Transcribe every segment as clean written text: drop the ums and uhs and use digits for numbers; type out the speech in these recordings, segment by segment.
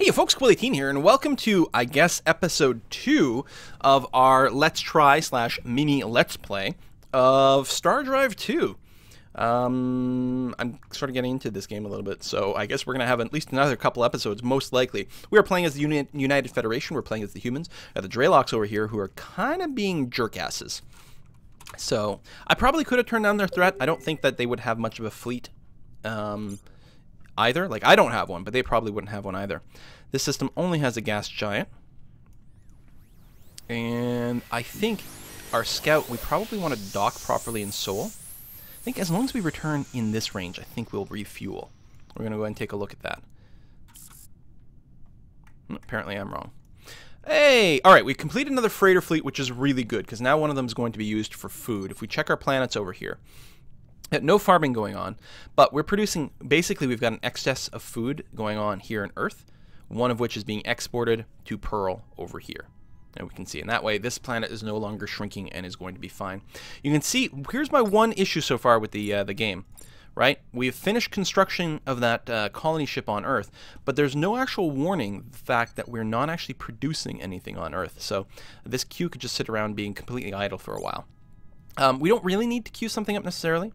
Hey folks, Quilly18 here, and welcome to, I guess, episode 2 of our Let's Try / mini Let's Play of StarDrive 2. I'm sort of getting into this game a little bit, so I guess we're going to have at least another couple episodes, most likely. We are playing as the United Federation, we're playing as the humans, the Dreylocks over here, who are kind of being jerkasses. So, I probably could have turned down their threat. I don't think that they would have much of a fleet, either. Like, I don't have one, but they probably wouldn't have one either. This system only has a gas giant. And I think our scout, we probably want to dock properly in Seoul. I think as long as we return in this range, I think we'll refuel. We're going to go ahead and take a look at that. Apparently I'm wrong. Hey! Alright, we completed another freighter fleet, which is really good, because now one of them is going to be used for food. If we check our planets over here, no farming going on, but we're producing, basically we've got an excess of food going on here on Earth, one of which is being exported to Pearl over here. And we can see in that way, this planet is no longer shrinking and is going to be fine. You can see, here's my one issue so far with the game, right? We've finished construction of that colony ship on Earth, but there's no actual warning the fact that we're not actually producing anything on Earth. So this queue could just sit around being completely idle for a while. We don't really need to queue something up necessarily.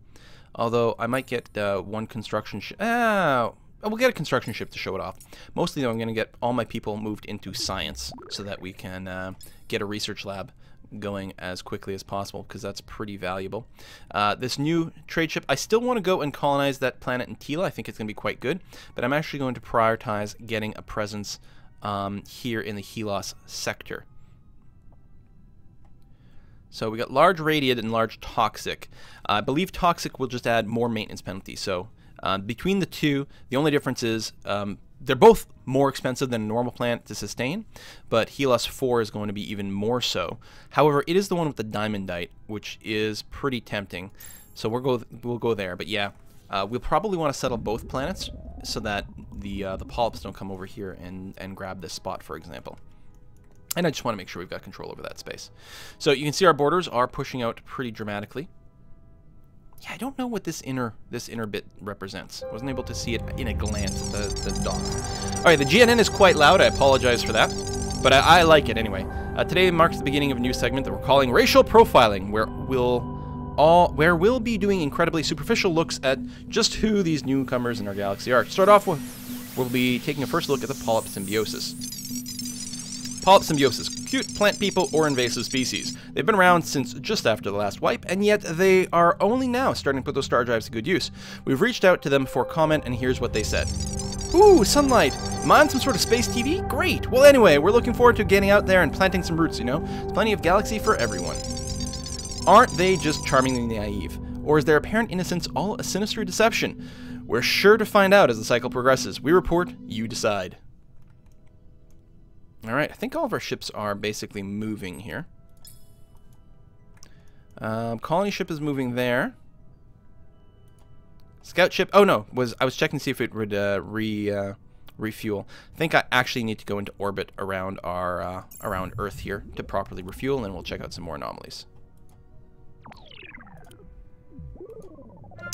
Although I might get one construction ship. We'll get a construction ship to show it off. Mostly, though, I'm going to get all my people moved into science so that we can get a research lab going as quickly as possible, because that's pretty valuable. This new trade ship, I still want to go and colonize that planet in Tila. I think it's going to be quite good, but I'm actually going to prioritize getting a presence here in the Helos sector. So we got large radiant and large toxic. I believe toxic will just add more maintenance penalty. So between the two, the only difference is they're both more expensive than a normal planet to sustain, but Helos 4 is going to be even more so. However, it is the one with the diamondite, which is pretty tempting. So we'll go there. But yeah, we'll probably want to settle both planets so that the polyps don't come over here and grab this spot, for example. And I just want to make sure we've got control over that space. So you can see our borders are pushing out pretty dramatically. Yeah, I don't know what this inner bit represents. I wasn't able to see it in a glance at the dot. Alright, the GNN is quite loud. I apologize for that. But I like it anyway. Today marks the beginning of a new segment that we're calling Racial Profiling, where we'll be doing incredibly superficial looks at just who these newcomers in our galaxy are. To start off with, we'll be taking a first look at the polyp symbiosis. Polyp symbiosis, cute plant people or invasive species. They've been around since just after the last wipe, and yet they are only now starting to put those star drives to good use. We've reached out to them for comment, and here's what they said. Ooh, sunlight. Am I on some sort of space TV? Great. Well, anyway, we're looking forward to getting out there and planting some roots, you know? There's plenty of galaxy for everyone. Aren't they just charmingly naive? Or is their apparent innocence all a sinister deception? We're sure to find out as the cycle progresses. We report, you decide. Alright, I think all of our ships are basically moving here. Colony ship is moving there. Scout ship, oh no, I was checking to see if it would refuel. I think I actually need to go into orbit around our around Earth here to properly refuel, and then we'll check out some more anomalies.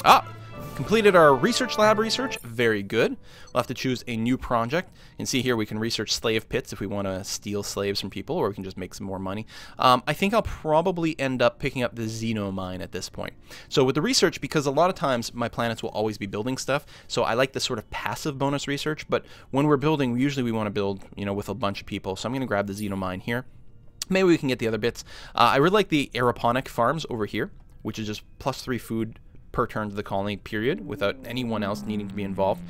Ah! Completed our research lab research. Very good. We'll have to choose a new project. You can see here we can research slave pits if we want to steal slaves from people, or we can just make some more money. I think I'll probably end up picking up the Xenomine at this point. So with the research, because a lot of times my planets will always be building stuff, so I like this sort of passive bonus research, but when we're building, usually we want to build, you know, with a bunch of people. So I'm going to grab the Xenomine here. Maybe we can get the other bits. I really like the aeroponic farms over here, which is just +3 food per turn to the colony, period, without anyone else needing to be involved.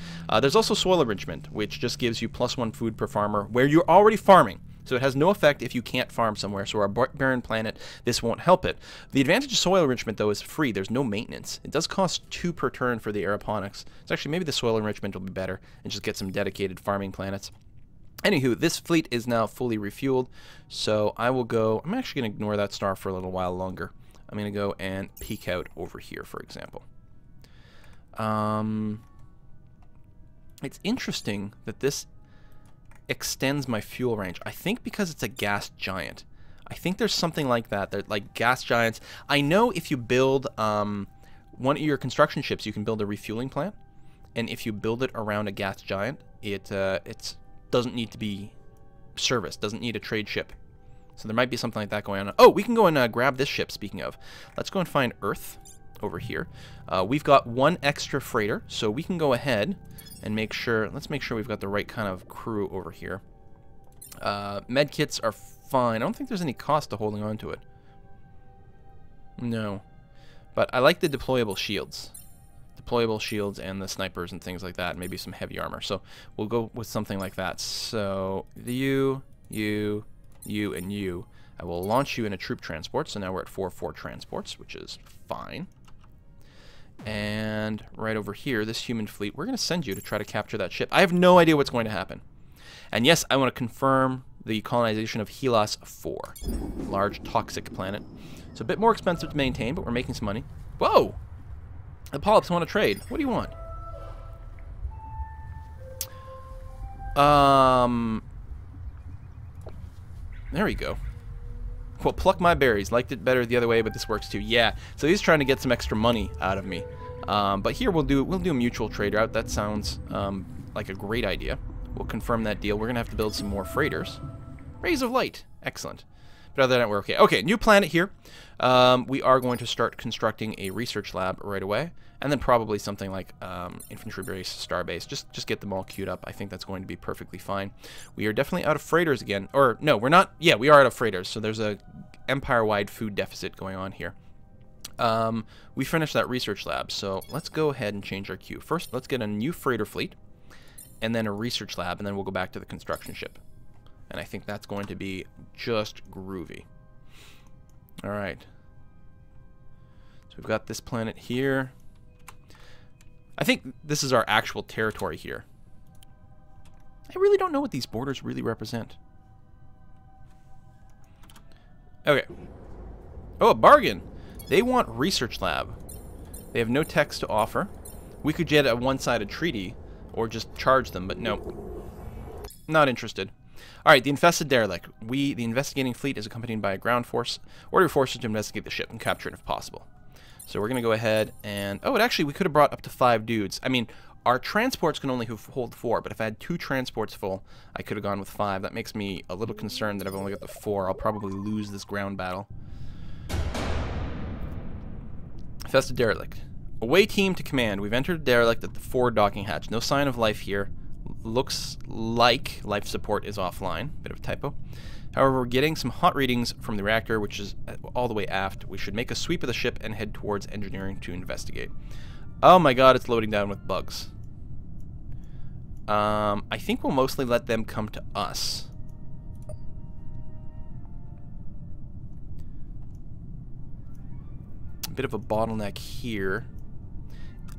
There's also soil enrichment, which just gives you +1 food per farmer where you're already farming. So it has no effect if you can't farm somewhere. So our barren planet, this won't help it. The advantage of soil enrichment, though, is free. There's no maintenance. It does cost 2 per turn for the aeroponics. So actually, maybe the soil enrichment will be better and just get some dedicated farming planets. Anywho, this fleet is now fully refueled. So I will go, I'm actually going to ignore that star for a little while longer. I'm going to go and peek out over here, for example. It's interesting that this extends my fuel range. I think because it's a gas giant. I think there's something like that. They're like gas giants. I know if you build one of your construction ships, you can build a refueling plant. And if you build it around a gas giant, it's doesn't need to be serviced, doesn't need a trade ship. So there might be something like that going on. Oh, we can go and grab this ship, speaking of. Let's go and find Earth over here. We've got one extra freighter, so we can go ahead and make sure, let's make sure we've got the right kind of crew over here. Med kits are fine. I don't think there's any cost to holding on to it. No. But I like the deployable shields. Deployable shields and the snipers and things like that. Maybe some heavy armor. So we'll go with something like that. So you, and you. I will launch you in a troop transport. So now we're at 4 transports, which is fine. And right over here, this human fleet, we're going to send you to try to capture that ship. I have no idea what's going to happen. And yes, I want to confirm the colonization of Helos 4. Large toxic planet. It's a bit more expensive to maintain, but we're making some money. Whoa! The polyps want to trade. What do you want? There we go. Well, pluck my berries. Liked it better the other way, but this works too. Yeah. So he's trying to get some extra money out of me. But here we'll do a mutual trade route. That sounds like a great idea. We'll confirm that deal. We're gonna have to build some more freighters. Rays of light. Excellent. But other than that, we're okay. Okay, new planet here. We are going to start constructing a research lab right away, and then probably something like infantry base, star base. Just get them all queued up. I think that's going to be perfectly fine. We are definitely out of freighters again. Or no, we're not. Yeah, we are out of freighters. So there's a empire-wide food deficit going on here. We finished that research lab, so let's go ahead and change our queue. First, let's get a new freighter fleet, and then a research lab, and then we'll go back to the construction ship. And I think that's going to be just groovy. All right. So we've got this planet here. I think this is our actual territory here. I really don't know what these borders really represent. Okay. Oh, a bargain. They want research lab. They have no text to offer. We could get a one-sided treaty or just charge them, but no. Not interested. Alright, the infested derelict. The investigating fleet is accompanied by a ground force. Order your forces to investigate the ship and capture it if possible. So we're going to go ahead and... Oh, actually, we could have brought up to 5 dudes. I mean, our transports can only hold 4, but if I had 2 transports full, I could have gone with 5. That makes me a little concerned that I've only got the 4. I'll probably lose this ground battle. Infested derelict. Away team to command. We've entered derelict at the forward docking hatch. No sign of life here. Looks like life support is offline. Bit of a typo. However, we're getting some hot readings from the reactor, which is all the way aft. We should make a sweep of the ship and head towards engineering to investigate. Oh my god, it's loading down with bugs. I think we'll mostly let them come to us. A bit of a bottleneck here.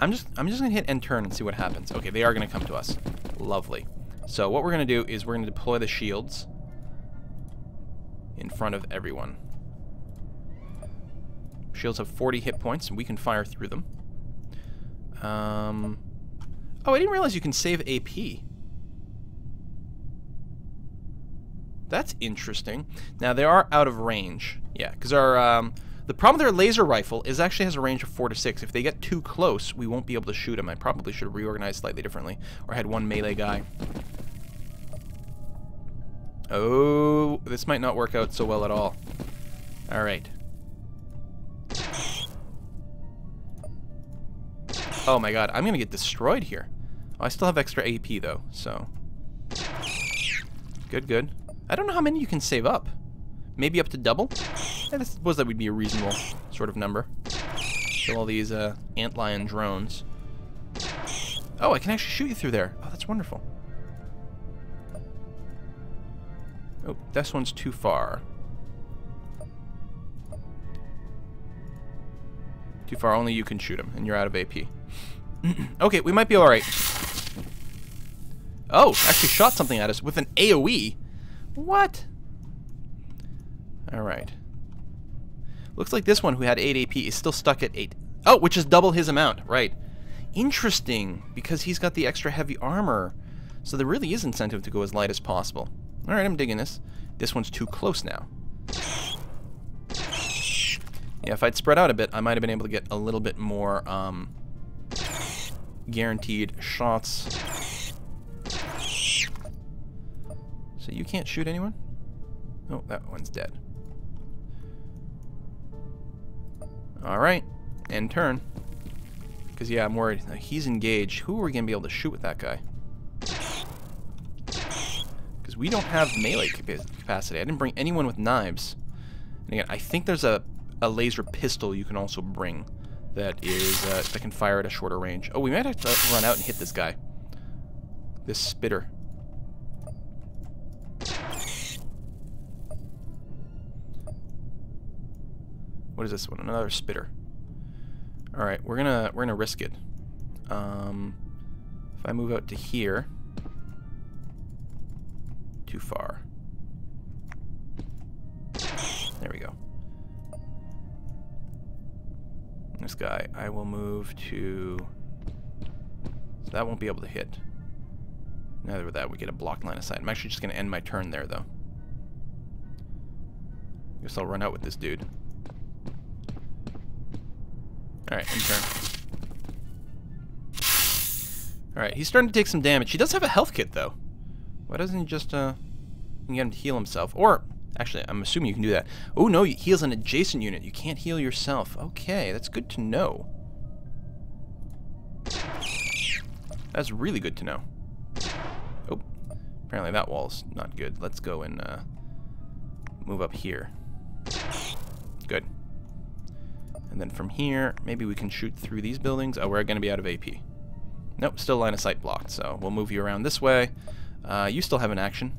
I'm just gonna hit end turn and see what happens. Okay, they are gonna come to us. Lovely. So what we're gonna do is we're gonna deploy the shields in front of everyone. Shields have 40 hit points, and we can fire through them. Oh, I didn't realize you can save AP. That's interesting. Now they are out of range. Yeah, because our the problem with their laser rifle is actually has a range of 4 to 6. If they get too close, we won't be able to shoot them. I probably should have reorganized slightly differently, or had one melee guy. Oh, this might not work out so well at all. All right. Oh my god, I'm gonna get destroyed here. Oh, I still have extra AP though, so good, good. I don't know how many you can save up. Maybe up to double? I suppose that would be a reasonable sort of number. Kill all these antlion drones. Oh, I can actually shoot you through there. Oh, that's wonderful. Oh, this one's too far. Too far, only you can shoot him, and you're out of AP. Okay, we might be alright. Oh, actually shot something at us with an AoE. What? Alright. Looks like this one who had 8 AP is still stuck at 8. Oh, which is double his amount. Right. Interesting, because he's got the extra heavy armor. So there really is incentive to go as light as possible. Alright, I'm digging this. This one's too close now. Yeah, if I'd spread out a bit, I might have been able to get a little bit more guaranteed shots. can't shoot anyone? Oh, that one's dead. Alright. End turn. Because, yeah, I'm worried. He's engaged. Who are we going to be able to shoot with that guy? Because we don't have melee capacity. I didn't bring anyone with knives. And again, I think there's a laser pistol you can also bring that is that can fire at a shorter range. Oh, we might have to run out and hit this guy. This spitter. What is this one? Another spitter. All right, we're gonna risk it. If I move out to here, too far. There we go. This guy, I will move to. So that won't be able to hit. Neither with that, we get a blocked line of sight. I'm actually just gonna end my turn there, though. Guess I'll run out with this dude. Alright, end turn. Alright, he's starting to take some damage. He does have a health kit, though. Why doesn't he just, you can get him to heal himself? Or, actually, I'm assuming you can do that. Oh, no, he heals an adjacent unit. You can't heal yourself. Okay, that's good to know. That's really good to know. Oh, apparently that wall's not good. Let's go and, move up here. Good. And then from here, maybe we can shoot through these buildings. Oh, we're going to be out of AP. Nope, still line of sight blocked, so we'll move you around this way. You still have an action.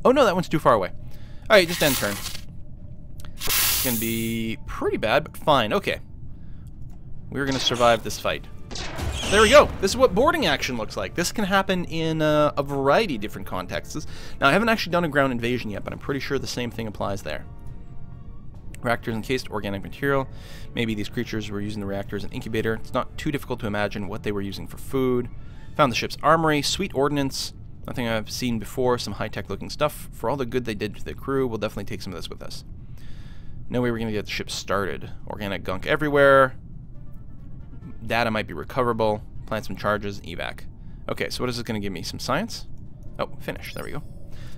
Oh no, that one's too far away. Alright, just end turn. It's going to be pretty bad, but fine. Okay. We're going to survive this fight. There we go. This is what boarding action looks like. This can happen in a variety of different contexts. Now, I haven't actually done a ground invasion yet, but I'm pretty sure the same thing applies there. Reactors encased organic material. Maybe these creatures were using the reactor as an incubator. It's not too difficult to imagine what they were using for food. Found the ship's armory. Sweet ordnance. Nothing I've seen before. Some high-tech looking stuff. For all the good they did to the crew, we'll definitely take some of this with us. No way we're going to get the ship started. Organic gunk everywhere. Data might be recoverable. Plant some charges. Evac. Okay, so what is this going to give me? Some science? Oh, finish. There we go.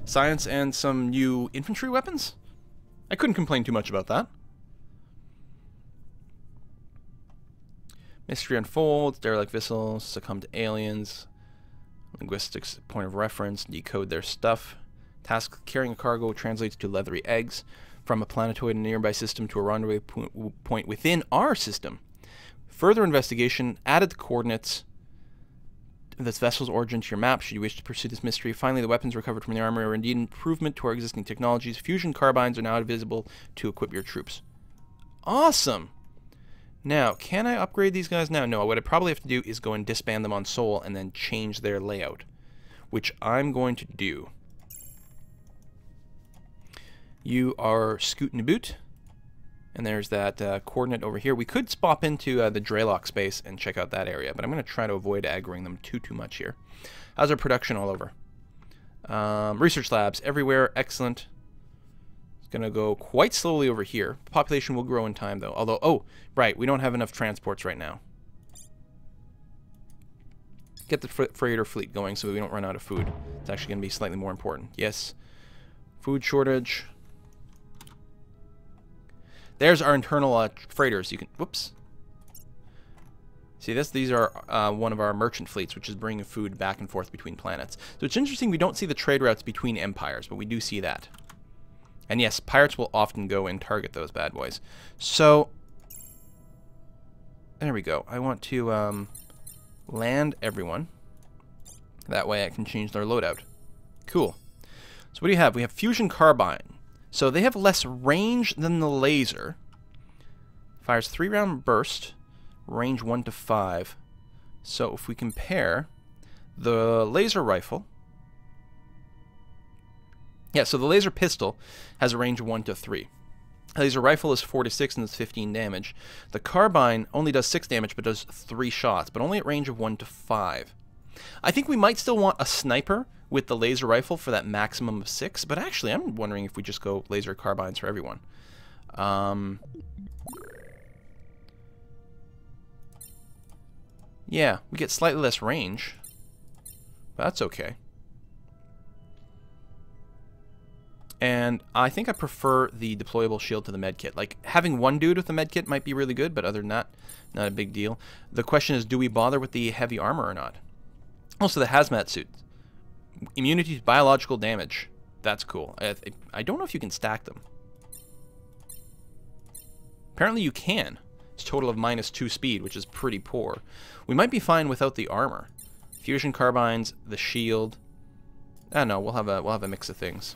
Science and some new infantry weapons? I couldn't complain too much about that. Mystery unfolds. Derelict vessels succumb to aliens. Linguistics point of reference. Decode their stuff. Task carrying a cargo translates to leathery eggs. From a planetoid in a nearby system to a rendezvous point within our system. Further investigation, added the coordinates of this vessel's origin to your map should you wish to pursue this mystery. Finally, the weapons recovered from the armory are indeed an improvement to our existing technologies. Fusion carbines are now visible to equip your troops. Awesome! Now, can I upgrade these guys now? No, what I probably have to do is go and disband them on Sol and then change their layout, which I'm going to do. You are scooting a boot. And there's that coordinate over here. We could spop into the Dreylock space and check out that area, but I'm going to try to avoid aggroing them too much here. How's our production all over? Research labs everywhere. Excellent. It's going to go quite slowly over here. Population will grow in time, though. Although, oh, right, we don't have enough transports right now. Get the freighter fleet going so we don't run out of food. It's actually going to be slightly more important. Yes. Food shortage. There's our internal freighters. You can, whoops. See this? These are one of our merchant fleets, which is bringing food back and forth between planets. So it's interesting we don't see the trade routes between empires, but we do see that. And yes, pirates will often go and target those bad boys. So, there we go. I want to land everyone. That way I can change their loadout. Cool. So what do you have? We have fusion carbine. So they have less range than the laser. Fires 3-round burst, range 1 to 5. So if we compare the laser rifle, yeah, so the laser pistol has a range of 1 to 3. The laser rifle is 4 to 6 and does 15 damage. The carbine only does 6 damage but does 3 shots, but only at range of 1 to 5. I think we might still want a sniper with the laser rifle for that maximum of 6, but actually I'm wondering if we just go laser carbines for everyone. Yeah, we get slightly less range, That's okay. And I think I prefer the deployable shield to the medkit. Like, having one dude with the medkit might be really good, but other than that, not a big deal. The question is, do we bother with the heavy armor or not? Also, the hazmat suit. Immunity to biological damage. That's cool. I don't know if you can stack them. Apparently you can. It's a total of -2 speed, which is pretty poor. We might be fine without the armor. Fusion carbines, the shield. Ah, no, we'll have a mix of things.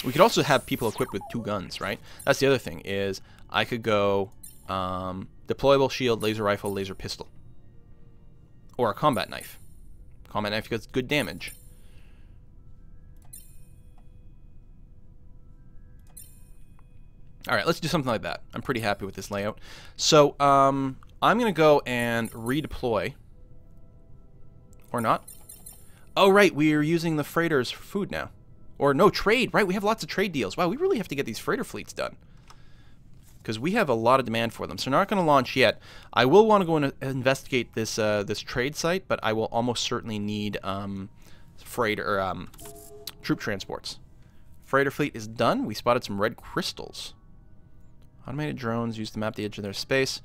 We could also have people equipped with 2 guns, right? That's the other thing, is I could go deployable shield, laser rifle, laser pistol. Or a combat knife. Combat knife gets good damage. Alright, let's do something like that. I'm pretty happy with this layout. So, I'm going to go and redeploy. Or not. Oh, right, we are using the freighters for food now. Or no, trade, right? We have lots of trade deals. Wow, we really have to get these freighter fleets done. Because we have a lot of demand for them. So we're not going to launch yet. I will want to go and investigate this this trade site, but I will almost certainly need freighter or troop transports. Freighter fleet is done. We spotted some red crystals. Automated drones use to map the edge of their space.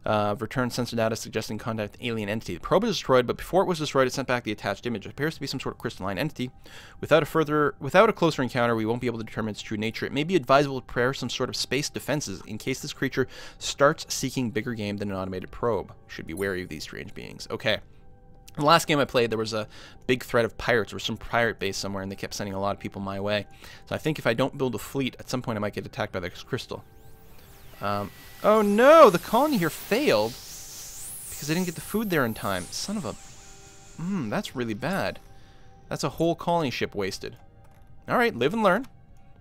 Return sensor data suggesting contact with alien entity. The probe is destroyed, but before it was destroyed, it sent back the attached image. It appears to be some sort of crystalline entity. Without a closer encounter, we won't be able to determine its true nature. It may be advisable to prepare some sort of space defenses in case this creature starts seeking bigger game than an automated probe. Should be wary of these strange beings. Okay. In the last game I played, there was a big threat of pirates. There was some pirate base somewhere, and they kept sending a lot of people my way. So I think if I don't build a fleet, at some point I might get attacked by this crystal. Oh no, the colony here failed because I didn't get the food there in time. Son of a... that's really bad. That's a whole colony ship wasted. Alright, live and learn.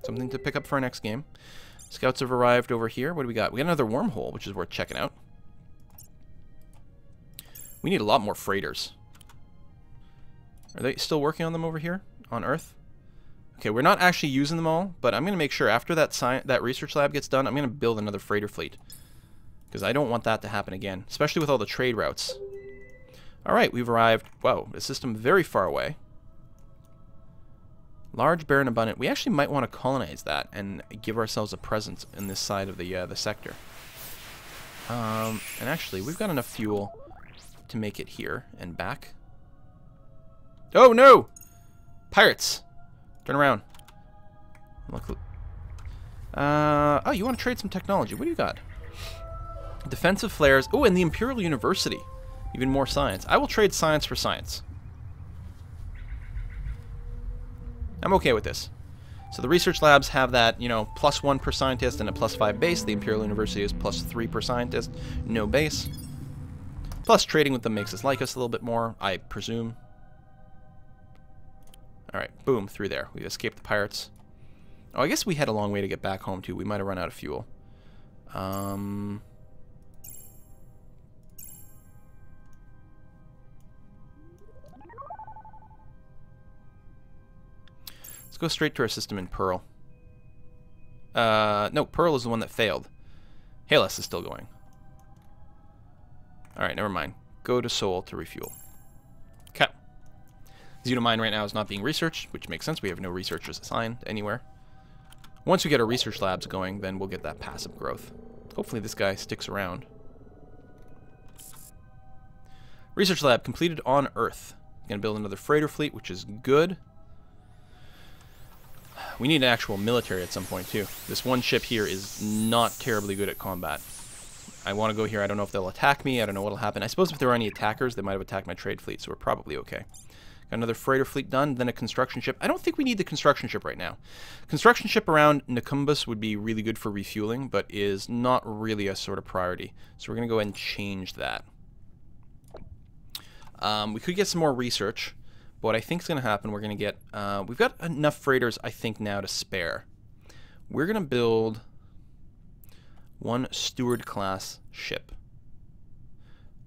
Something to pick up for our next game. Scouts have arrived over here. What do we got? We got another wormhole, which is worth checking out. We need a lot more freighters. Are they still working on them over here on Earth? Okay, we're not actually using them all, but I'm going to make sure after that research lab gets done, I'm going to build another freighter fleet. Because I don't want that to happen again, especially with all the trade routes. Alright, we've arrived. Whoa, a system very far away. Large, barren, abundant. We actually might want to colonize that and give ourselves a presence in this side of the sector. And actually, we've got enough fuel to make it here and back. Oh no! Pirates! Turn around. Look. Oh, you want to trade some technology. What do you got? Defensive flares. Oh, and the Imperial University. Even more science. I will trade science for science. I'm okay with this. So the research labs have that, you know, +1 per scientist and a +5 base. The Imperial University is +3 per scientist. No base. Plus, trading with them makes us like us a little bit more, I presume. Alright, boom, through there. We escaped the pirates. Oh, I guess we had a long way to get back home, too. We might have run out of fuel. Let's go straight to our system in Pearl. No, Pearl is the one that failed. Halos is still going. Alright, never mind. Go to Seoul to refuel. Okay. Xenomine right now is not being researched, which makes sense. We have no researchers assigned anywhere. Once we get our research labs going, then we'll get that passive growth. Hopefully this guy sticks around. Research lab completed on Earth. Gonna build another freighter fleet, which is good. We need an actual military at some point, too. This one ship here is not terribly good at combat. I want to go here. I don't know if they'll attack me. I don't know what'll happen. I suppose if there were any attackers, they might have attacked my trade fleet, so we're probably okay. Got another freighter fleet done, then a construction ship. I don't think we need the construction ship right now. Construction ship around Nakumbus would be really good for refueling, but is not really a sort of priority. So we're going to go ahead and change that. We could get some more research, but what I think is going to happen, we're going to get... we've got enough freighters, I think, now to spare. We're going to build one Steward-class ship.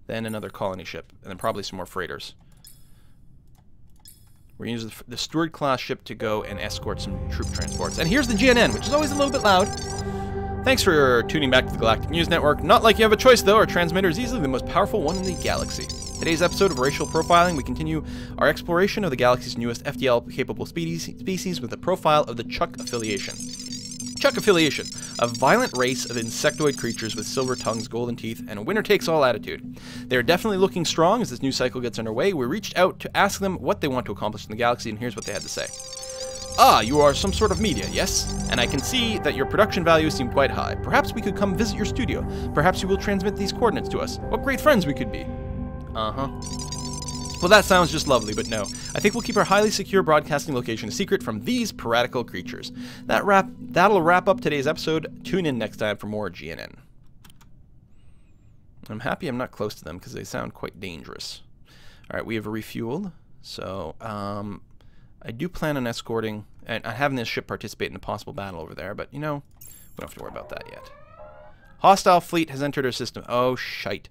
Then another colony ship, and then probably some more freighters. We're going to use the Steward-class ship to go and escort some troop transports. And here's the GNN, which is always a little bit loud. Thanks for tuning back to the Galactic News Network. Not like you have a choice, though. Our transmitter is easily the most powerful one in the galaxy. Today's episode of Racial Profiling, we continue our exploration of the galaxy's newest FDL-capable species with a profile of the Chuck affiliation. Chuck affiliation, a violent race of insectoid creatures with silver tongues, golden teeth, and a winner-takes-all attitude. They are definitely looking strong as this new cycle gets underway. We reached out to ask them what they want to accomplish in the galaxy, and here's what they had to say. Ah, you are some sort of media, yes? And I can see that your production values seem quite high. Perhaps we could come visit your studio. Perhaps you will transmit these coordinates to us. What great friends we could be. Uh-huh. Well, that sounds just lovely, but no. I think we'll keep our highly secure broadcasting location a secret from these piratical creatures. That'll wrap up today's episode. Tune in next time for more GNN. I'm happy I'm not close to them because they sound quite dangerous. Alright, we have refueled. So, I do plan on escorting and having this ship participate in a possible battle over there, but, you know, we don't have to worry about that yet. Hostile fleet has entered our system. Oh, shite.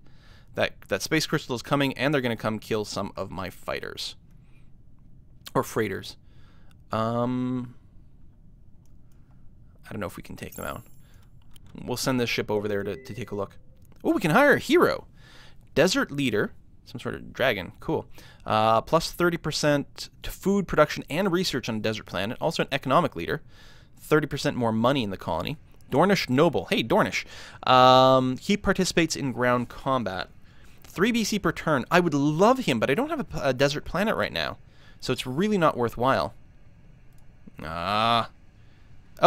That space crystal is coming, and they're going to come kill some of my fighters. Or freighters. I don't know if we can take them out. We'll send this ship over there to take a look. Oh, we can hire a hero. Desert leader. Some sort of dragon. Cool. Plus 30% to food production and research on a desert planet. Also an economic leader. 30% more money in the colony. Dornish noble. Hey, Dornish. He participates in ground combat. 3 BC per turn. I would love him, but I don't have a desert planet right now. So it's really not worthwhile. Oh,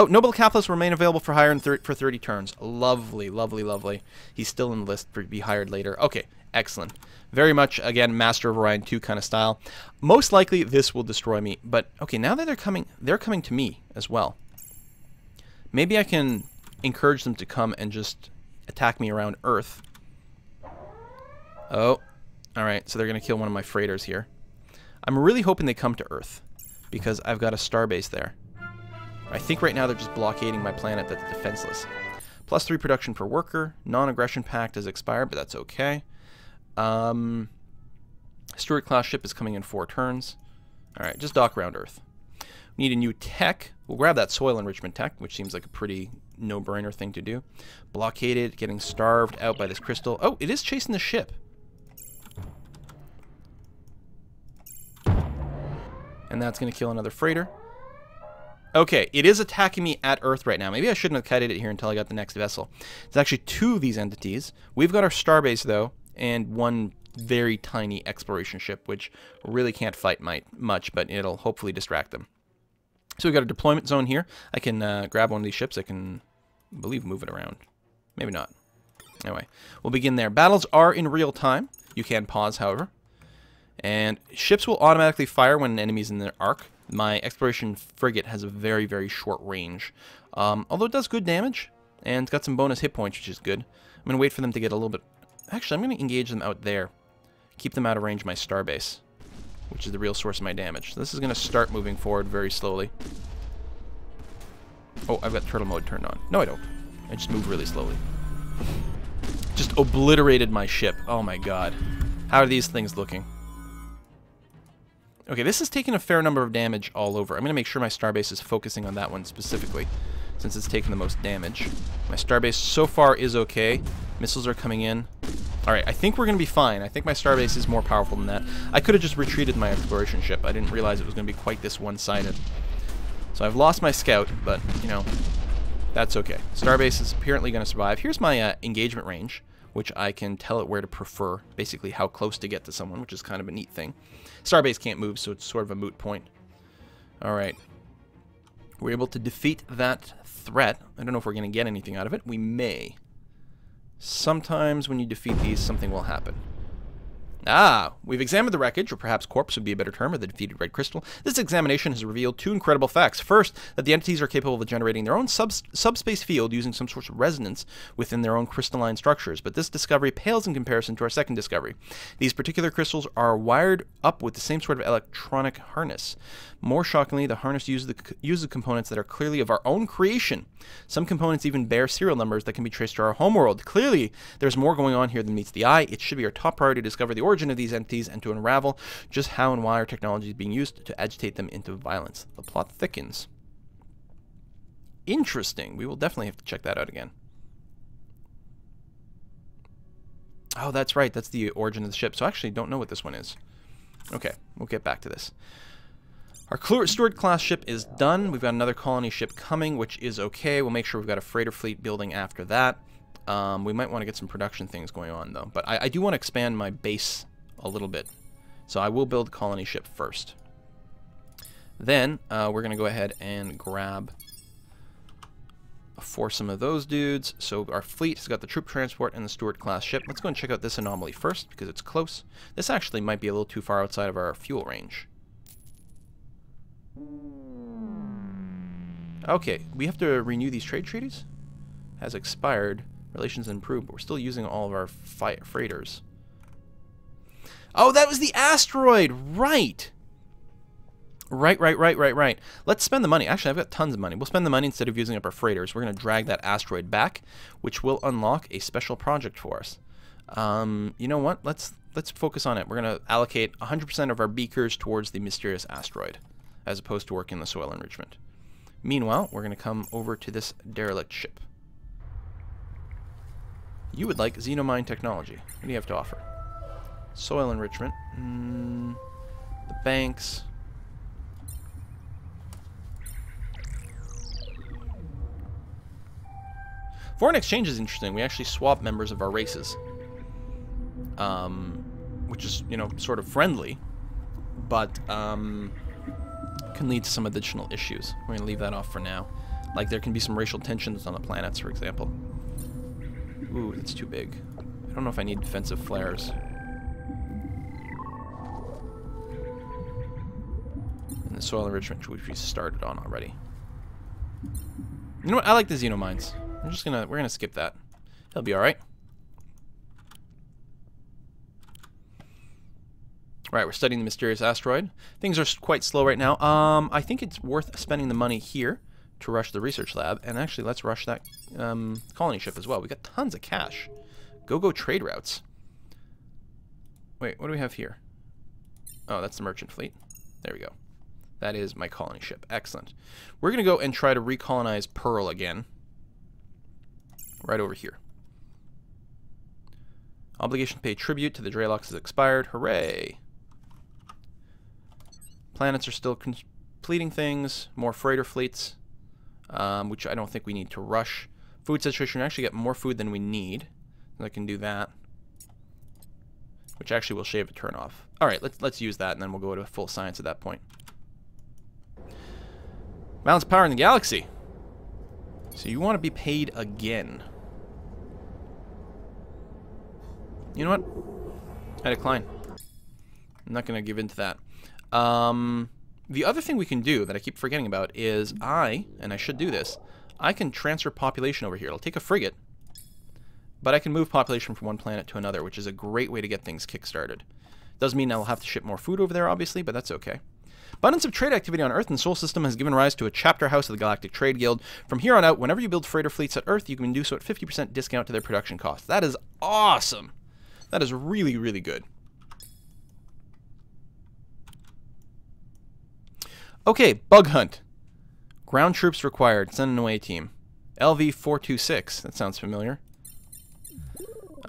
noble capitalists remain available for hire for 30 turns. Lovely, lovely, lovely. He's still in the list to be hired later. Okay, excellent. Very much, again, Master of Orion 2 kind of style. Most likely, this will destroy me. But, okay, now that they're coming to me as well. Maybe I can encourage them to come and just attack me around Earth. Oh, alright, so they're going to kill one of my freighters here. I'm really hoping they come to Earth, because I've got a starbase there. I think right now they're just blockading my planet that's defenseless. Plus 3 production per worker. Non-aggression pact has expired, but that's okay. Stewart-class ship is coming in 4 turns. Alright, just dock around Earth. We need a new tech. We'll grab that soil enrichment tech, which seems like a pretty no-brainer thing to do. Blockaded, getting starved out by this crystal. Oh, it is chasing the ship. And that's going to kill another freighter. Okay, it is attacking me at Earth right now. Maybe I shouldn't have kited it here until I got the next vessel. It's actually 2 of these entities. We've got our starbase, though, and 1 very tiny exploration ship, which really can't fight much, but it'll hopefully distract them. So we've got a deployment zone here. I can grab one of these ships. I can, I believe, move it around. Maybe not. Anyway, we'll begin there. Battles are in real time. You can pause, however. And ships will automatically fire when an enemy's in their arc. My exploration frigate has a very, very short range. Although it does good damage, and it's got some bonus hit points, which is good. I'm going to wait for them to get a little bit... Actually, I'm going to engage them out there. Keep them out of range of my starbase, which is the real source of my damage. So this is going to start moving forward very slowly. Oh, I've got turtle mode turned on. No, I don't. I just move really slowly. Just obliterated my ship. Oh my god. How are these things looking? Okay, this is taking a fair number of damage all over. I'm going to make sure my starbase is focusing on that one specifically, since it's taking the most damage. My starbase so far is okay. Missiles are coming in. Alright, I think we're going to be fine. I think my starbase is more powerful than that. I could have just retreated my exploration ship. I didn't realize it was going to be quite this one-sided. So I've lost my scout, but, you know, that's okay. Starbase is apparently going to survive. Here's my engagement range, which I can tell it where to prefer, basically how close to get to someone, which is kind of a neat thing. Starbase can't move, so it's sort of a moot point. Alright. We're able to defeat that threat. I don't know if we're going to get anything out of it. We may. Sometimes when you defeat these, something will happen. Ah, we've examined the wreckage, or perhaps corpse would be a better term, of the defeated red crystal. This examination has revealed 2 incredible facts. First, that the entities are capable of generating their own subspace field using some sort of resonance within their own crystalline structures. But this discovery pales in comparison to our second discovery. These particular crystals are wired up with the same sort of electronic harness. More shockingly, the harness uses components that are clearly of our own creation. Some components even bear serial numbers that can be traced to our homeworld. Clearly, there's more going on here than meets the eye. It should be our top priority to discover the origin of these entities and to unravel just how and why our technology is being used to agitate them into violence. The plot thickens. Interesting. We will definitely have to check that out again. Oh, that's right. That's the origin of the ship. So I actually don't know what this one is. Okay, we'll get back to this. Our Steward class ship is done. We've got another colony ship coming, which is okay. We'll make sure we've got a freighter fleet building after that. We might want to get some production things going on, though. But I do want to expand my base a little bit. So I will build a colony ship first. Then we're going to go ahead and grab a foursome of those dudes. So our fleet has got the troop transport and the Steward class ship. Let's go and check out this anomaly first because it's close. This actually might be a little too far outside of our fuel range. Okay, we have to renew these trade treaties? Has expired. Relations improved, but we're still using all of our freighters. Oh, that was the asteroid! Right! Right. Let's spend the money. Actually, I've got tons of money. We'll spend the money instead of using up our freighters. We're going to drag that asteroid back, which will unlock a special project for us. You know what? Let's focus on it. We're going to allocate 100% of our beakers towards the mysterious asteroid, as opposed to working the soil enrichment. Meanwhile, we're going to come over to this derelict ship. You would like xenomine technology. What do you have to offer? Soil enrichment. The banks. Foreign exchange is interesting. We actually swap members of our races. Which is, you know, sort of friendly. But, can lead to some additional issues. We're going to leave that off for now. Like, there can be some racial tensions on the planets, for example. Ooh, that's too big. I don't know if I need defensive flares. And the soil enrichment, which we started on already. You know what? I like the xenomines. We're gonna skip that. It'll be alright. Right, we're studying the mysterious asteroid. Things are quite slow right now. I think it's worth spending the money here to rush the research lab. And actually, let's rush that colony ship as well. We got tons of cash. Go trade routes. Wait, what do we have here? Oh, that's the merchant fleet. There we go. That is my colony ship. Excellent. We're going to go and try to recolonize Pearl again. Right over here. Obligation to pay tribute to the Drelox has expired. Hooray! Planets are still completing things. More freighter fleets, which I don't think we need to rush. Food situation, we actually get more food than we need. I can do that, which actually will shave a turn off. All right, let's use that, and then we'll go to full science at that point. Balance power in the galaxy. So you want to be paid again. You know what? I decline. I'm not going to give in to that. The other thing we can do that I keep forgetting about is and I should do this, I can transfer population over here. It'll take a frigate, but I can move population from one planet to another, which is a great way to get things kick-started. Does mean I'll have to ship more food over there, obviously, but that's okay. Abundance of trade activity on Earth and the Solar System has given rise to a chapter house of the Galactic Trade Guild. From here on out, whenever you build freighter fleets at Earth, you can do so at 50% discount to their production costs. That is awesome! That is really, really good. Okay, bug hunt. Ground troops required. Send an away team. LV-426. That sounds familiar.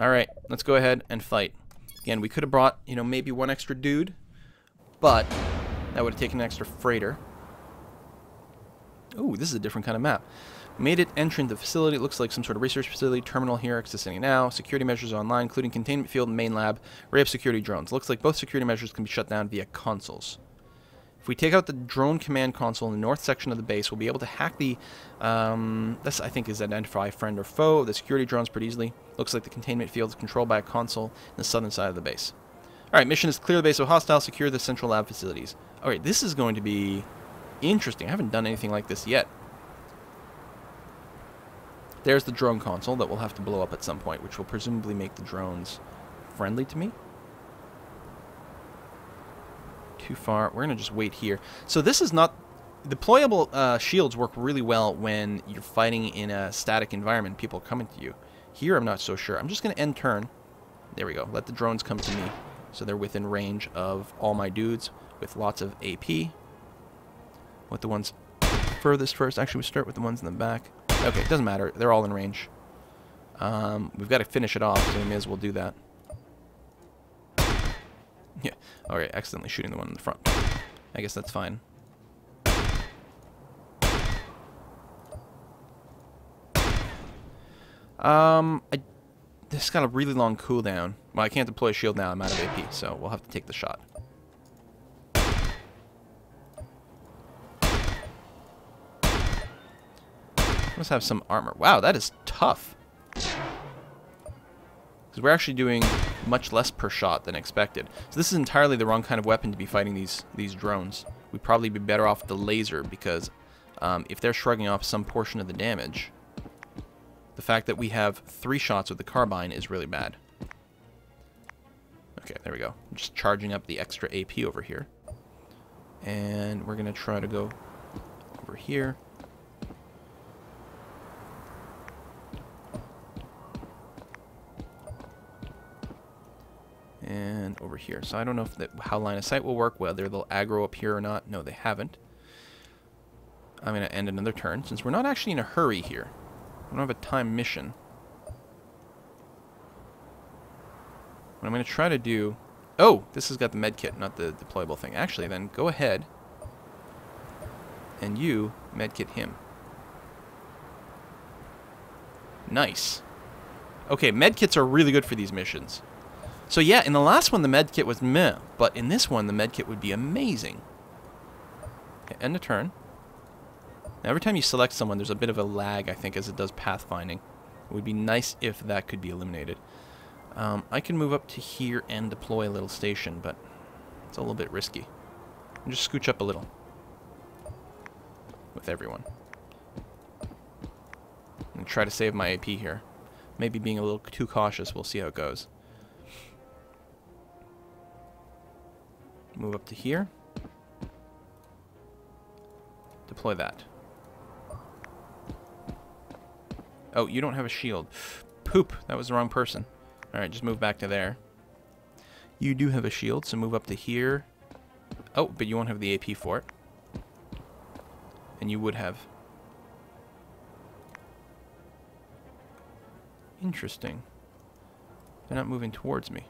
Alright, let's go ahead and fight. Again, we could have brought, you know, maybe one extra dude, but that would have taken an extra freighter. Ooh, this is a different kind of map. Made it entry into the facility. It looks like some sort of research facility. Terminal here, accessing now. Security measures online, including containment field and main lab. Array of security drones. Looks like both security measures can be shut down via consoles. If we take out the drone command console in the north section of the base, we'll be able to hack the, this I think is identify friend or foe, the security drones pretty easily. Looks like the containment field is controlled by a console in the southern side of the base. Alright, mission is clear the base of hostile, secure the central lab facilities. Alright, this is going to be interesting. I haven't done anything like this yet. There's the drone console that we'll have to blow up at some point, which will presumably make the drones friendly to me. Too far. We're going to just wait here. So this is not... Deployable shields work really well when you're fighting in a static environment, people are coming to you. Here I'm not so sure. I'm just going to end turn. There we go. Let the drones come to me. So they're within range of all my dudes with lots of AP. With the ones furthest first. Actually, we start with the ones in the back. Okay, it doesn't matter. They're all in range. We've got to finish it off, so we may as well do that. Alright, accidentally shooting the one in the front. I guess that's fine. This got a really long cooldown. Well, I can't deploy a shield now. I'm out of AP, so we'll have to take the shot. Must have some armor. Wow, that is tough. Because we're actually doing much less per shot than expected. So this is entirely the wrong kind of weapon to be fighting these drones. We'd probably be better off with the laser, because if they're shrugging off some portion of the damage, the fact that we have 3 shots with the carbine is really bad. Okay, there we go. I'm just charging up the extra AP over here. And we're going to try to go over here. And over here. So I don't know if how line of sight will work, whether they'll aggro up here or not. No, they haven't. I'm going to end another turn, since we're not actually in a hurry here. I don't have a time mission. What I'm going to try to do... Oh! This has got the med kit, not the deployable thing. Actually, then, go ahead. And you med kit him. Nice. Okay, med kits are really good for these missions. So yeah, in the last one the med kit was meh, but in this one the med kit would be amazing. Okay, end of turn. Now every time you select someone there's a bit of a lag, I think, as it does pathfinding. It would be nice if that could be eliminated. I can move up to here and deploy a little station, but it's a little bit risky. I'll just scooch up a little with everyone. And try to save my AP here. Maybe being a little too cautious, we'll see how it goes. Move up to here. Deploy that. Oh, you don't have a shield. Poop, that was the wrong person. Alright, just move back to there. You do have a shield, so move up to here. Oh, but you won't have the AP for it. And you would have. Interesting. They're not moving towards me.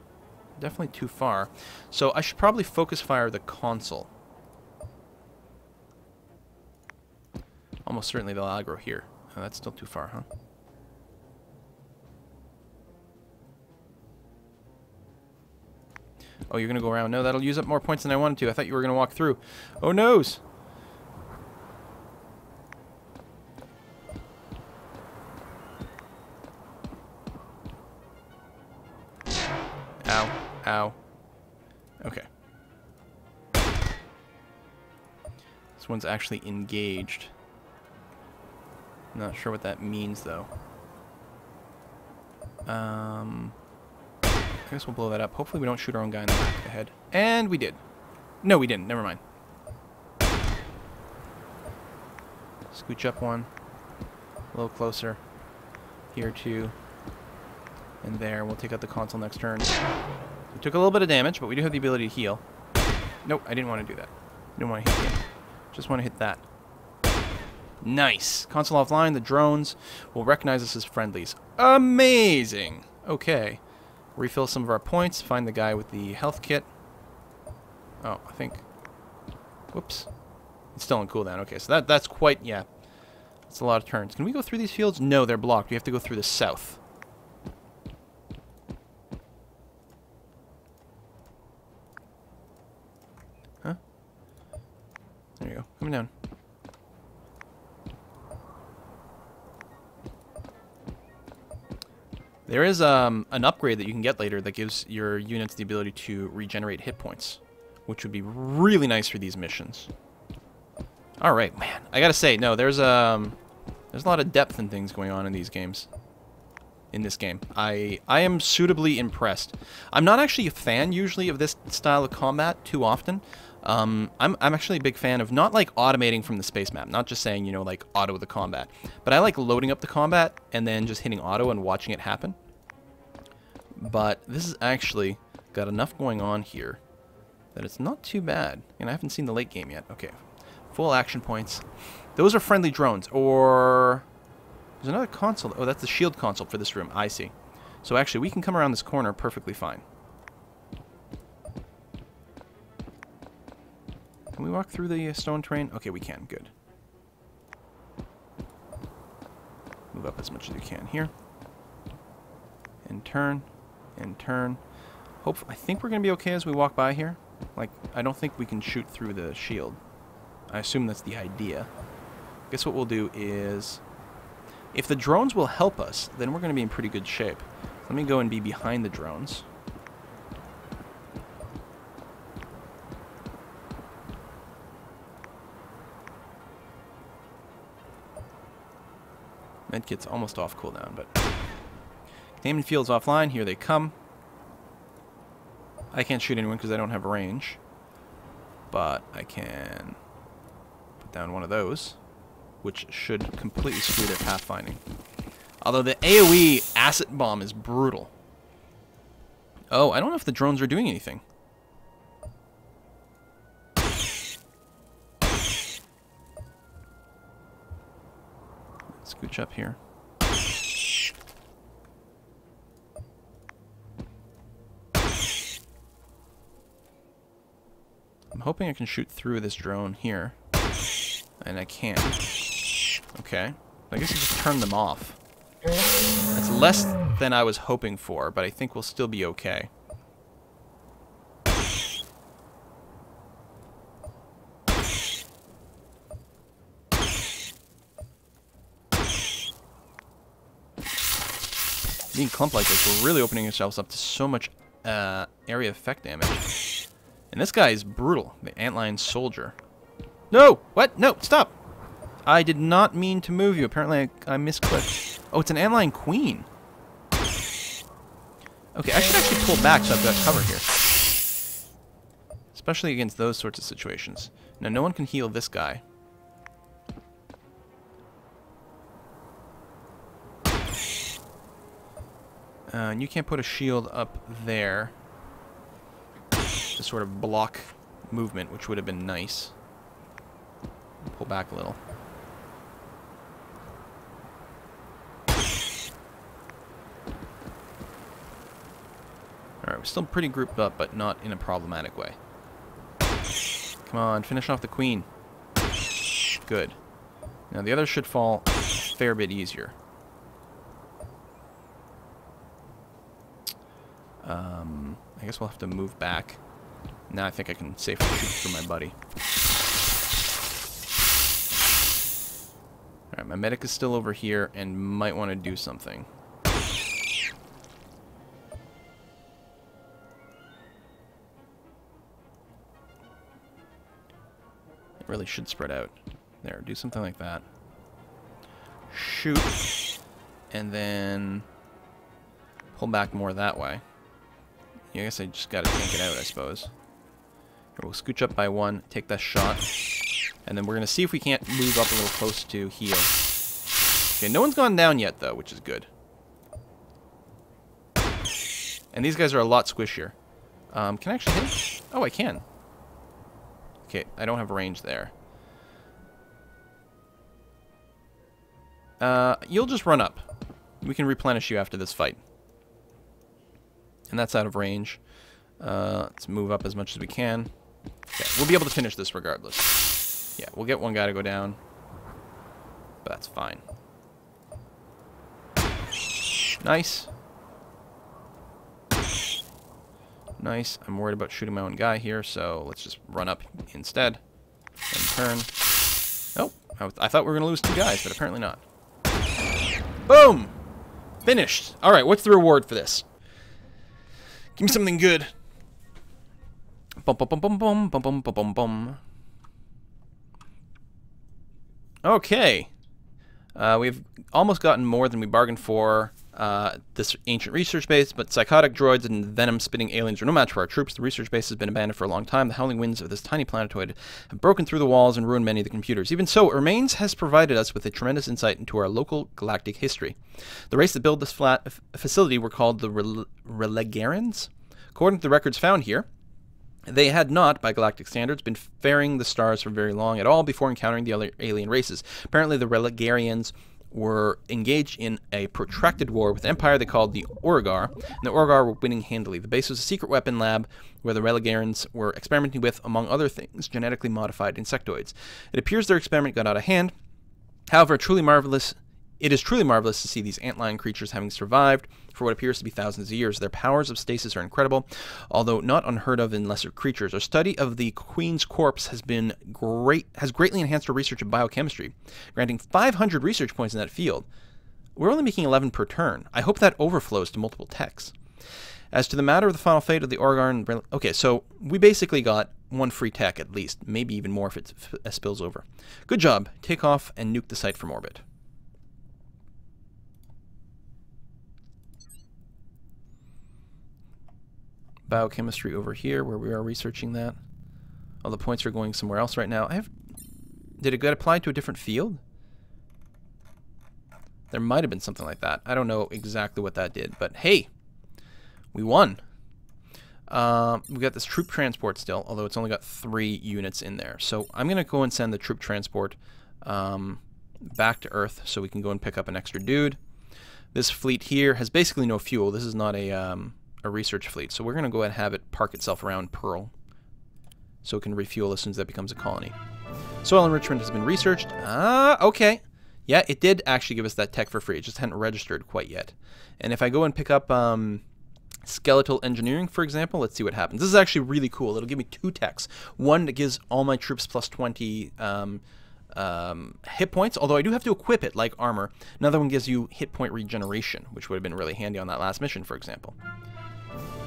Definitely too far. So I should probably focus fire the console. Almost certainly they'll aggro here. Oh, that's still too far, huh? Oh, you're going to go around. No, that'll use up more points than I wanted to. I thought you were going to walk through. Oh, noes! Ow. Ow. Okay. This one's actually engaged. Not sure what that means, though. I guess we'll blow that up. Hopefully we don't shoot our own guy in the back of the head. And we did. No, we didn't. Never mind. Scooch up one. A little closer. Here, too. And there. We'll take out the console next turn. We took a little bit of damage, but we do have the ability to heal. Nope, I didn't want to do that. I didn't want to hit him. Just want to hit that. Nice. Console offline. The drones will recognize us as friendlies. Amazing. Okay. Refill some of our points. Find the guy with the health kit. Oh, I think... Whoops. It's still on cooldown. Okay, so that's quite... Yeah. That's a lot of turns. Can we go through these fields? No, they're blocked. We have to go through the south. Huh? There you go. Coming down. There is an upgrade that you can get later that gives your units the ability to regenerate hit points, which would be really nice for these missions. All right, man. I gotta say, no, there's a lot of depth and things going on in these games. In this game, I am suitably impressed. I'm not actually a fan usually of this style of combat too often. I'm actually a big fan of not like automating from the space map, not just saying, you know, like auto the combat, but I like loading up the combat and then just hitting auto and watching it happen. But this has actually got enough going on here that it's not too bad. And I haven't seen the late game yet. Okay, full action points. Those are friendly drones, or there's another console. Oh, that's the shield console for this room. I see. So actually, we can come around this corner perfectly fine. Can we walk through the stone terrain? Okay, we can. Good. Move up as much as you can here. And turn. And turn. I think we're going to be okay as we walk by here. Like, I don't think we can shoot through the shield. I assume that's the idea. Guess what we'll do is, if the drones will help us, then we're going to be in pretty good shape. Let me go and be behind the drones. Medkit's almost off cooldown, but containment field's offline. Here they come. I can't shoot anyone because I don't have range, but I can put down one of those, which should completely screw their pathfinding. Although the AoE acid bomb is brutal. Oh, I don't know if the drones are doing anything. Scooch up here. I'm hoping I can shoot through this drone here. And I can. Okay. I guess I just turn them off. That's less than I was hoping for, but I think we'll still be okay. Being clumped like this, we're really opening ourselves up to so much area effect damage. And this guy is brutal, the antlion soldier. No! What? No, stop! I did not mean to move you. Apparently I misclicked. Oh, it's an antlion queen. Okay, I should actually pull back so I've got cover here. Especially against those sorts of situations. Now, no one can heal this guy. And you can't put a shield up there to sort of block movement, which would have been nice. Pull back a little. Alright, we're still pretty grouped up, but not in a problematic way. Come on, finish off the queen. Good. Now the others should fall a fair bit easier. I guess we'll have to move back. Now I think I can safely shoot through my buddy. Alright, my medic is still over here and might want to do something. It really should spread out. There, do something like that. Shoot. And then pull back more that way. Yeah, I guess I just gotta tank it out, I suppose. Here, we'll scooch up by one, take that shot, and then we're gonna see if we can't move up a little close to heal. Okay, no one's gone down yet, though, which is good. And these guys are a lot squishier. Can I actually hit him? Oh, I can. Okay, I don't have range there. You'll just run up. We can replenish you after this fight. And that's out of range. Let's move up as much as we can. Okay, we'll be able to finish this regardless. Yeah, we'll get one guy to go down. But that's fine. Nice. Nice. I'm worried about shooting my own guy here, so let's just run up instead. And turn. Oh, I thought we were going to lose two guys, but apparently not. Boom! Finished. Alright, what's the reward for this? Give me something good. Bum bum bum bum bum bum bum bum bum. Okay. We've almost gotten more than we bargained for. This ancient research base, but psychotic droids and venom-spitting aliens are no match for our troops. The research base has been abandoned for a long time. The howling winds of this tiny planetoid have broken through the walls and ruined many of the computers. Even so, it remains has provided us with a tremendous insight into our local galactic history. The race that built this facility were called the Relegarians. According to the records found here, they had not, by galactic standards, been faring the stars for very long at all before encountering the other alien races. Apparently, the Relegarians were engaged in a protracted war with an empire they called the Origar, and the Origar were winning handily. The base was a secret weapon lab where the Religarians were experimenting with, among other things, genetically modified insectoids. It appears their experiment got out of hand. However, it is truly marvelous to see these ant-lion creatures having survived for what appears to be thousands of years. Their powers of stasis are incredible, although not unheard of in lesser creatures. Our study of the Queen's corpse has greatly enhanced our research in biochemistry, granting 500 research points in that field. We're only making 11 per turn. I hope that overflows to multiple techs. As to the matter of the final fate of the Orgarn... Okay, so we basically got one free tech at least, maybe even more if it spills over. Good job. Take off and nuke the site from orbit. Biochemistry over here where we are researching that. All the points are going somewhere else right now. Did it get applied to a different field? There might have been something like that. I don't know exactly what that did, but hey, we won. We got this troop transport still, although it's only got 3 units in there. So I'm going to go and send the troop transport back to Earth so we can go and pick up an extra dude. This fleet here has basically no fuel. This is not a research fleet, so we're going to go ahead and have it park itself around Pearl so it can refuel as soon as that becomes a colony. Soil enrichment has been researched. Okay. Yeah, it did actually give us that tech for free. It just hadn't registered quite yet. And if I go and pick up skeletal engineering, for example, let's see what happens. This is actually really cool. It'll give me 2 techs. One that gives all my troops plus 20 hit points, although I do have to equip it like armor. Another one gives you hit point regeneration, which would have been really handy on that last mission, for example.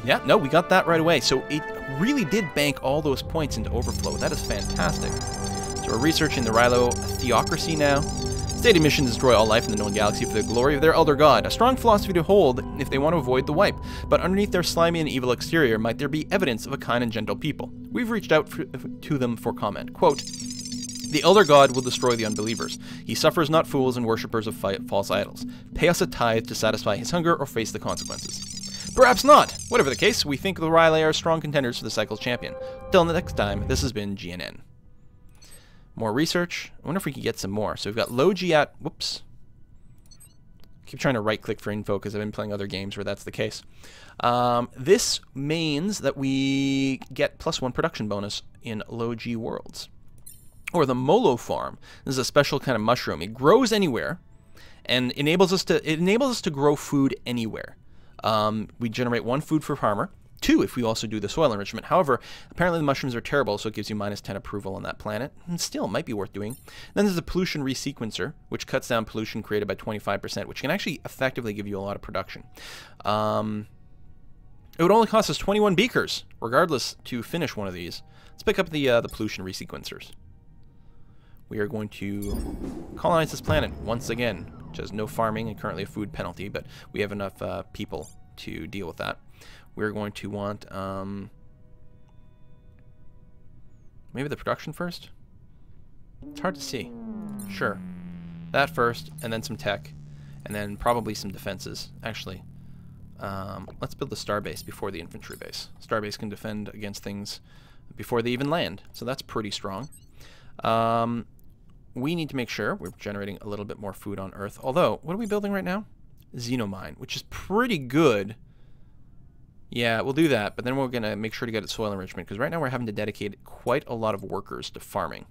Yeah, no, we got that right away. So it really did bank all those points into overflow. That is fantastic. So we're researching the Rilo theocracy now. Stated mission to destroy all life in the known galaxy for the glory of their elder god. A strong philosophy to hold if they want to avoid the wipe. But underneath their slimy and evil exterior might there be evidence of a kind and gentle people. We've reached out to them for comment. Quote, "The elder god will destroy the unbelievers. He suffers not fools and worshippers of false idols. Pay us a tithe to satisfy his hunger or face the consequences." Perhaps not. Whatever the case, we think the Riley are strong contenders for the cycle's champion. Till the next time, this has been GNN. More research. I wonder if we can get some more. So we've got low G at... Whoops. Keep trying to right-click for info because I've been playing other games where that's the case. This means that we get +1 production bonus in low G worlds. Or the Molo farm. This is a special kind of mushroom. It grows anywhere and enables us to grow food anywhere. We generate 1 food for farmer, 2 if we also do the soil enrichment. However, apparently the mushrooms are terrible, so it gives you -10 approval on that planet. And still, might be worth doing. Then there's the pollution resequencer, which cuts down pollution created by 25%, which can actually effectively give you a lot of production. It would only cost us 21 beakers, regardless, to finish one of these. Let's pick up the pollution resequencers. We are going to colonize this planet once again, which has no farming and currently a food penalty, but we have enough people to deal with that. We're going to want maybe the production first? It's hard to see. Sure. That first, and then some tech, and then probably some defenses. Actually, let's build the starbase before the infantry base. Starbase can defend against things before they even land, so that's pretty strong. We need to make sure we're generating a little bit more food on Earth. Although, what are we building right now? Xenomine, which is pretty good. Yeah, we'll do that, but then we're going to make sure to get it soil enrichment, because right now we're having to dedicate quite a lot of workers to farming.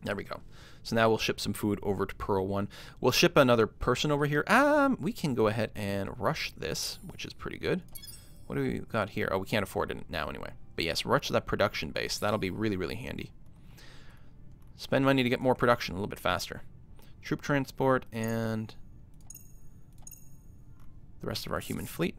There we go. So now we'll ship some food over to Pearl 1. We'll ship another person over here. We can go ahead and rush this, which is pretty good. What do we got here? Oh, we can't afford it now anyway. But yes, rush that production base. That'll be really, really handy. Spend money to get more production a little bit faster. Troop transport and the rest of our human fleet.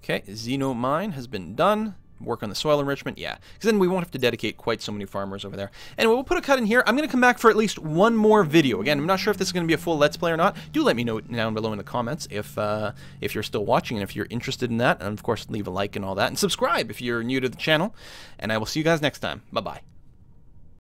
Okay, Xenomine has been done. Work on the soil enrichment, yeah. Because then we won't have to dedicate quite so many farmers over there. And we'll put a cut in here. I'm going to come back for at least one more video. Again, I'm not sure if this is going to be a full Let's Play or not. Do let me know down below in the comments if you're still watching and if you're interested in that. And of course, leave a like and all that. And subscribe if you're new to the channel. And I will see you guys next time. Bye-bye.